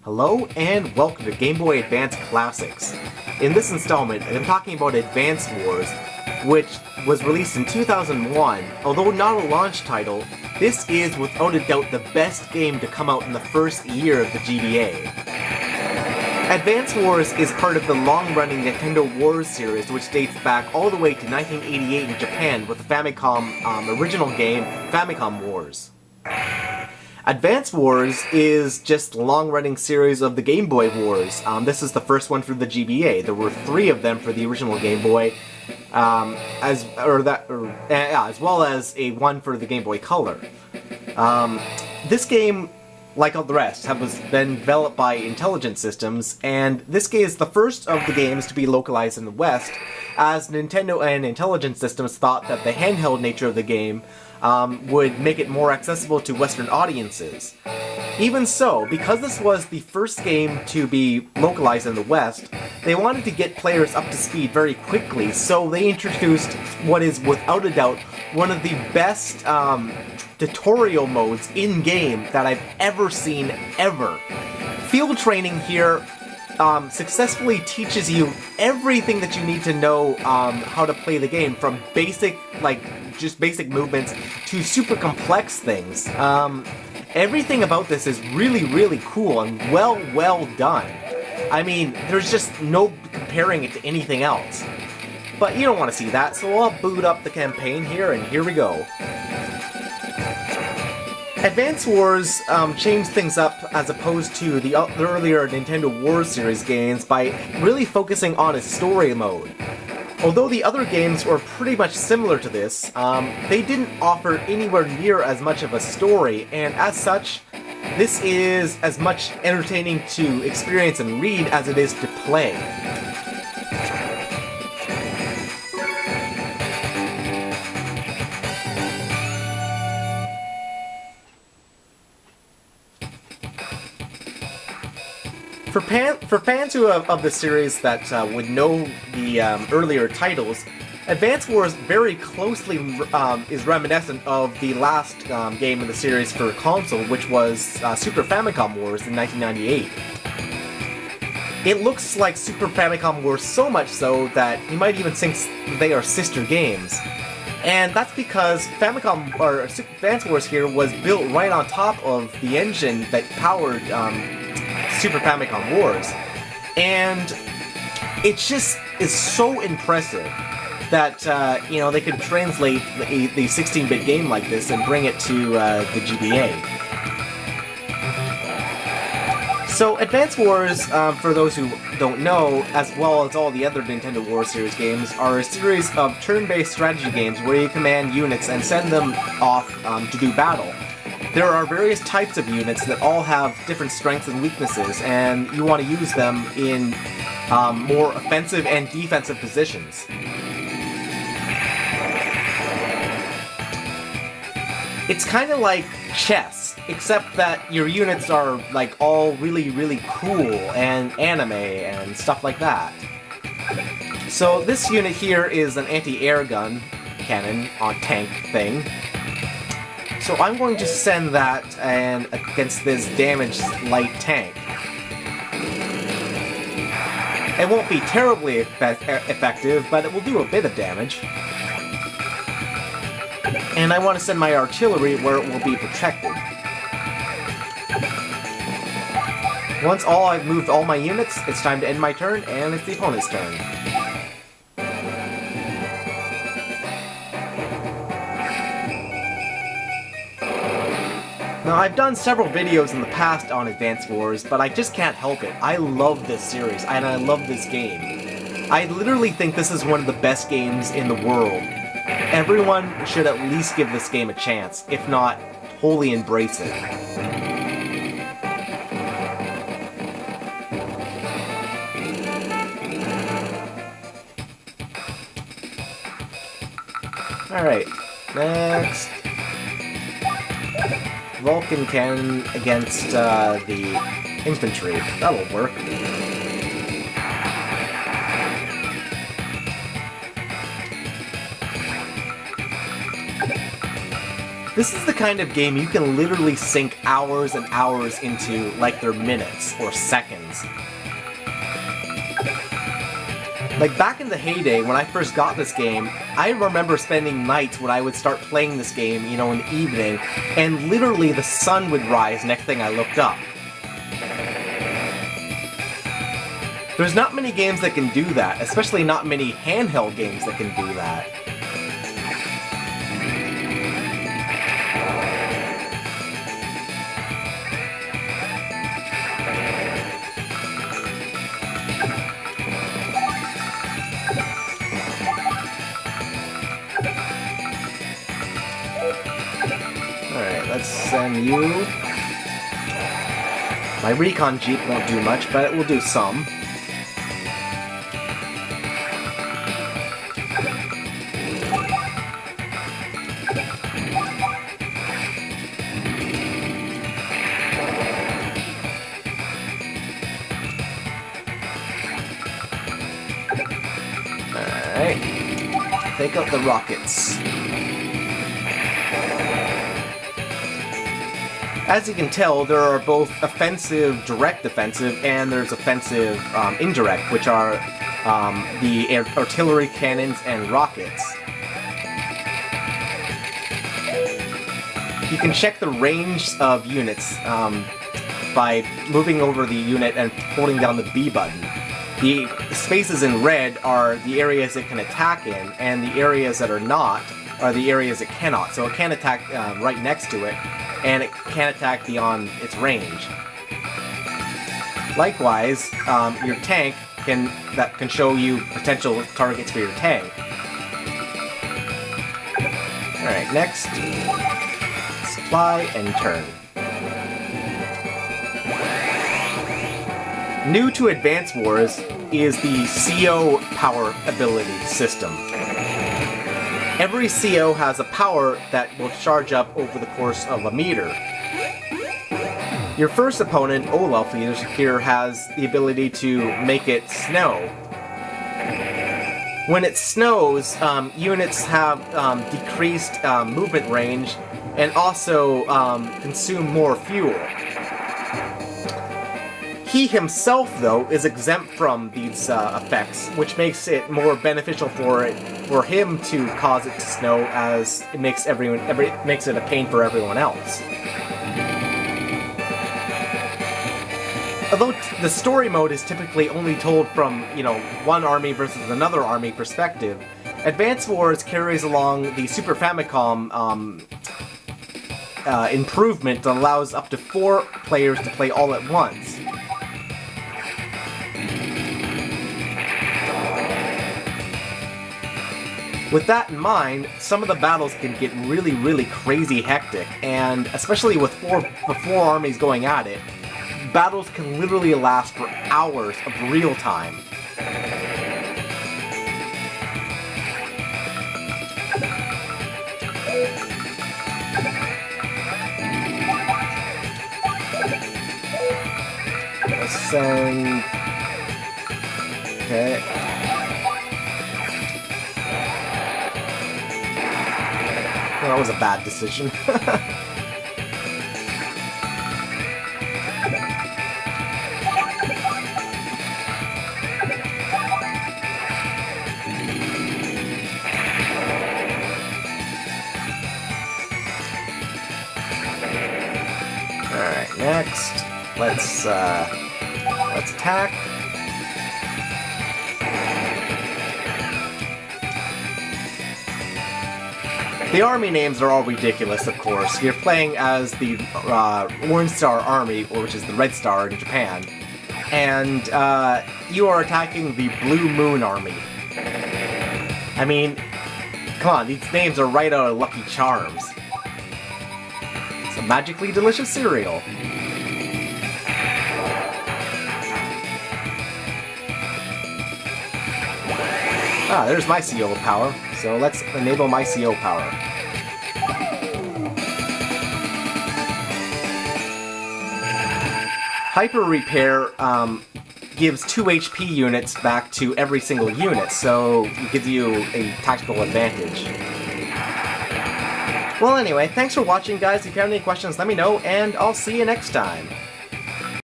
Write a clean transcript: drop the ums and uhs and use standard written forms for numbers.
Hello and welcome to Game Boy Advance Classics. In this installment, I'm talking about Advance Wars, which was released in 2001. Although not a launch title, this is without a doubt the best game to come out in the first year of the GBA. Advance Wars is part of the long-running Nintendo Wars series, which dates back all the way to 1988 in Japan with the Famicom original game, Famicom Wars. Advance Wars is just the long-running series of the Game Boy Wars. This is the first one for the GBA. There were 3 of them for the original Game Boy, as well as a one for the Game Boy Color. This game, like all the rest, has been developed by Intelligent Systems, and this game is the first of the games to be localized in the West, as Nintendo and Intelligent Systems thought that the handheld nature of the game would make it more accessible to Western audiences. Even so, because this was the first game to be localized in the West, they wanted to get players up to speed very quickly, so they introduced what is without a doubt one of the best tutorial modes in-game that I've ever seen, ever. Field training here successfully teaches you everything that you need to know how to play the game, from basic, just basic movements to super complex things. Everything about this is really, really cool and well done. I mean, there's just no comparing it to anything else. But you don't want to see that, so I'll boot up the campaign here, and here we go. Advance Wars changed things up as opposed to the earlier Nintendo Wars series games by really focusing on a story mode. Although the other games were pretty much similar to this, they didn't offer anywhere near as much of a story, and as such, this is as much entertaining to experience and read as it is to play. For fans of the series that would know the earlier titles, Advance Wars very closely is reminiscent of the last game in the series for console, which was Super Famicom Wars in 1998. It looks like Super Famicom Wars so much so that you might even think they are sister games. And that's because Advance Wars here was built right on top of the engine that powered Super Famicom Wars, and it just is so impressive that they could translate the 16-bit game like this and bring it to the GBA. So Advance Wars, for those who don't know, as well as all the other Nintendo Wars series games, are a series of turn-based strategy games where you command units and send them off to do battle. There are various types of units that all have different strengths and weaknesses, and you want to use them in more offensive and defensive positions. It's kind of like chess, except that your units are all really cool and anime and stuff like that. So this unit here is an anti-air gun cannon on tank thing. So I'm going to send that against this damaged light tank. It won't be terribly effective, but it will do a bit of damage. And I want to send my artillery where it will be protected. Once I've moved all my units, it's time to end my turn, and it's the opponent's turn. Now, I've done several videos in the past on Advance Wars, but I just can't help it. I love this series, and I love this game. I literally think this is one of the best games in the world. Everyone should at least give this game a chance, if not, wholly embrace it. Alright, next. Vulcan cannon against the infantry. That'll work. This is the kind of game you can literally sink hours and hours into like they're minutes or seconds. Like, back in the heyday, when I first got this game, I remember spending nights when I would start playing this game, you know, in the evening, and literally the sun would rise next thing I looked up. There's not many games that can do that, especially not many handheld games that can do that. Alright, let's send you... My recon jeep won't do much, but it will do some. Alright, take out the rockets. As you can tell, there are both offensive, direct offensive, and there's offensive, indirect, which are the artillery cannons and rockets. You can check the range of units by moving over the unit and holding down the B button. The spaces in red are the areas it can attack in, and the areas that are not are the areas it cannot. So it can attack right next to it, and it can attack beyond its range. Likewise, your tank can show you potential targets for your tank. Alright, next, supply and turn. New to Advance Wars is the CO power ability system. Every CO has a power that will charge up over the course of a meter. Your first opponent, Olaf here, has the ability to make it snow. When it snows, units have decreased movement range and also consume more fuel. He himself, though, is exempt from these effects, which makes it more beneficial for him to cause it to snow, as it makes it a pain for everyone else. Although the story mode is typically only told from, you know, one army versus another army perspective, Advance Wars carries along the Super Famicom improvement that allows up to 4 players to play all at once. With that in mind, some of the battles can get really, really crazy hectic, and especially with four armies going at it, battles can literally last for hours of real time. Let's send... Okay. That was a bad decision. Alright, next, let's attack. The army names are all ridiculous, of course. You're playing as the Orange Star Army, which is the Red Star in Japan, and you are attacking the Blue Moon Army. I mean, come on, these names are right out of Lucky Charms. It's a magically delicious cereal. Ah, there's my CO power, so let's enable my CO power. Hyper Repair gives 2 HP units back to every single unit, so it gives you a tactical advantage. Well, anyway, thanks for watching, guys. If you have any questions, let me know, and I'll see you next time.